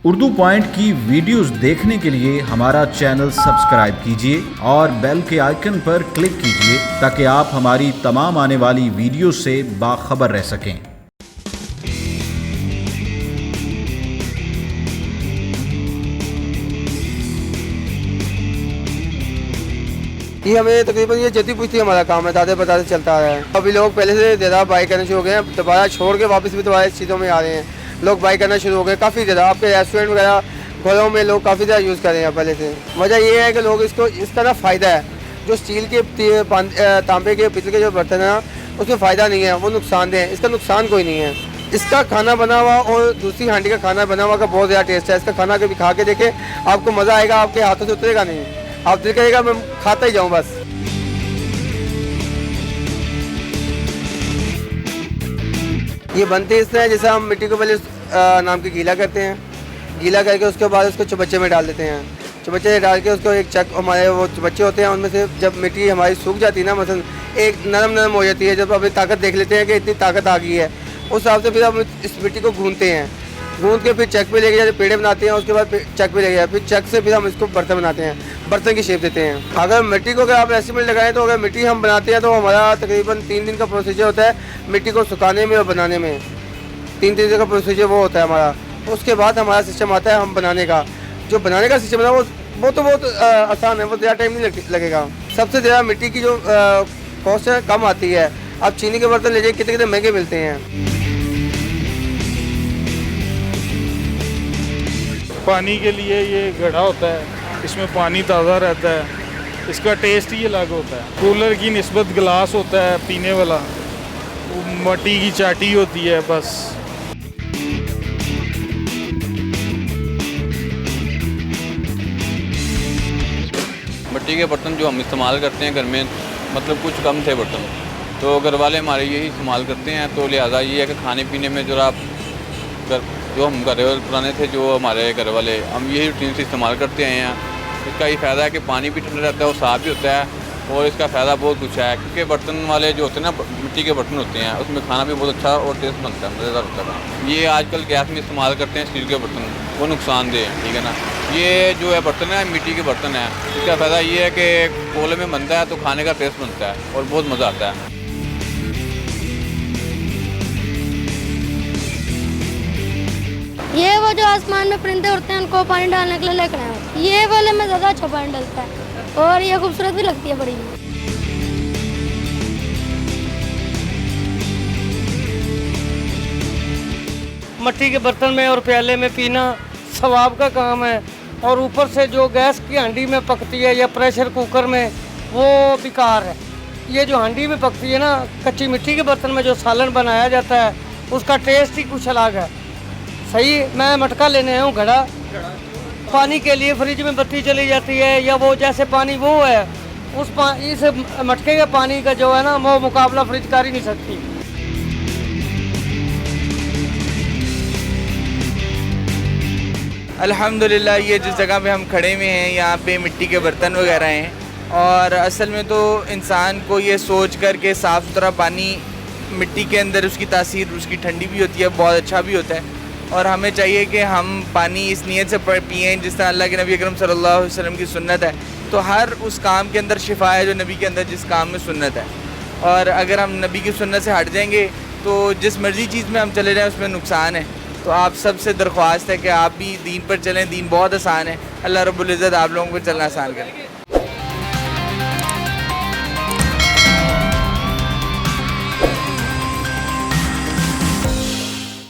Urdu point की videos देखने के लिए हमारा चैनल सब्सक्राइब कीजिए और बेल के आइकन पर क्लिक कीजिए ताकि आप हमारी तमाम आने वाली वीडियो से बाखबर रह सकें। ये हमें तकरीबन ये जती पूछती हमारा काम है, दादे बताते चलता आ रहा है। अभी लोग पहले से ज़्यादा बाई करना शुरू हो गए हैं, दोबारा छोड़ के वापस भी दोबारा इस चीज़ों में आ रहे हैं। लोग बाई करना शुरू हो गए काफ़ी ज़्यादा। आपके रेस्टोरेंट वगैरह घरों में लोग काफ़ी ज़्यादा यूज़ कर रहे हैं पहले से। वजह ये है कि लोग इसका ना फ़ायदा है, जो स्टील के तांबे के पितल के जो बर्तन है उसमें फ़ायदा नहीं है, वो नुकसानदेह है। इसका नुकसान कोई नहीं है। इसका खाना बना हुआ और दूसरी हांडी का खाना बना हुआ का बहुत ज़्यादा टेस्ट है। इसका खाना कभी खा के देखें, आपको मज़ा आएगा, आपके हाथों से उतरेगा नहीं, आप दिल करेगा मैं खाता ही जाऊँ बस। ये बनते इसमें जैसे हम मिट्टी को पहले नाम की गीला करते हैं, गीला करके उसके बाद उसको चुबच्चे में डाल देते हैं। चुबच्चे में डाल के उसको एक चक हमारे वो चुबच्चे होते हैं, उनमें से जब मिट्टी हमारी सूख जाती है ना, मसलन एक नरम हो जाती है, जब अपनी ताकत देख लेते हैं कि इतनी ताकत आ गई है, उस हिसाब से फिर हम इस मिट्टी को गूंथते हैं। गूंथ के फिर चक पे लेके जाते पेड़े बनाते हैं, उसके बाद चक पे लेके जाते, फिर चक से फिर हम इसको बर्तन बनाते हैं, बर्तन की शेप देते हैं। अगर मिट्टी को अगर आप एस्टिमेट लगाएं तो अगर मिट्टी हम बनाते हैं तो हमारा तकरीबन 3 दिन का प्रोसीजर होता है मिट्टी को सुखाने में और बनाने में। 3 दिन का प्रोसीजर वो होता है हमारा। उसके बाद हमारा सिस्टम आता है हम बनाने का। जो बनाने का सिस्टम है वो तो बहुत आसान है, वो ज़्यादा टाइम नहीं लगेगा। सबसे ज़्यादा मिट्टी की जो कॉस्ट है कम आती है। आप चीनी के बर्तन ले जाइए, कितने कितने महंगे मिलते हैं। पानी के लिए ये घड़ा होता है, इसमें पानी ताज़ा रहता है, इसका टेस्ट ही अलग होता है। कूलर की निस्बत गिलास होता है पीने वाला, मट्टी की चाटी होती है बस। मिट्टी के बर्तन जो हम इस्तेमाल करते हैं घर में, मतलब कुछ कम थे बर्तन, तो घर वाले हमारे यही इस्तेमाल करते हैं। तो लिहाजा ये है कि खाने पीने में जो हम घर वाले पुराने थे, जो हमारे घर वाले, हम यही रूटीन से इस्तेमाल करते आए हैं। इसका ये फ़ायदा है कि पानी भी ठंडा रहता है और साफ़ भी होता है, और इसका फ़ायदा बहुत कुछ है। क्योंकि बर्तन वाले जो होते हैं ना, मिट्टी के बर्तन होते हैं, उसमें खाना भी बहुत अच्छा और टेस्ट बनता है, मज़ेदार होता है। ये आजकल गैस में इस्तेमाल करते हैं स्टील के बर्तन, वो नुकसानदेह है, ठीक है ना। ये जो है बर्तन है मिट्टी के बर्तन है, इसका फ़ायदा ये है कि कोले में बनता है तो खाने का टेस्ट बनता है और बहुत मज़ा आता है। ये वो जो आसमान में परिंदे उड़ते हैं उनको पानी डालने के लिए लेकर आए, ये वाले में ज़्यादा अच्छा पानी डलता है और ये खूबसूरत भी लगती है बड़ी। मिट्टी के बर्तन में और प्याले में पीना सवाब का काम है, और ऊपर से जो गैस की हांडी में पकती है या प्रेशर कुकर में, वो बेकार है। ये जो हांडी में पकती है ना, कच्ची मिट्टी के बर्तन में जो सालन बनाया जाता है, उसका टेस्ट ही कुछ अलग है। सही, मैं मटका लेने आया हूँ, घड़ा पानी के लिए। फ्रिज में बत्ती चली जाती है या वो जैसे पानी वो है, इस मटके के पानी का जो है ना, वो मुकाबला फ्रिज कर ही नहीं सकती। अल्हम्दुलिल्लाह ये जिस जगह पे हम खड़े हुए हैं, यहाँ पे मिट्टी के बर्तन वगैरह हैं, और असल में तो इंसान को ये सोच कर के साफ़ सुथरा पानी मिट्टी के अंदर उसकी तासीर उसकी ठंडी भी होती है, बहुत अच्छा भी होता है। और हमें चाहिए कि हम पानी इस नीयत से पिएँ जिस तरह अल्लाह के नबी अकरम सल्लल्लाहु अलैहि वसल्लम की सुन्नत है। तो हर उस काम के अंदर शिफा है जो नबी के अंदर जिस काम में सुन्नत है, और अगर हम नबी की सुन्नत से हट जाएंगे तो जिस मर्ज़ी चीज़ में हम चले जाएँ उसमें नुकसान है। तो आप सबसे दरख्वास्त है कि आप भी दीन पर चलें, दीन बहुत आसान है। अल्लाह रब्बुल इज़्ज़त आप लोगों को चलना आसान करें।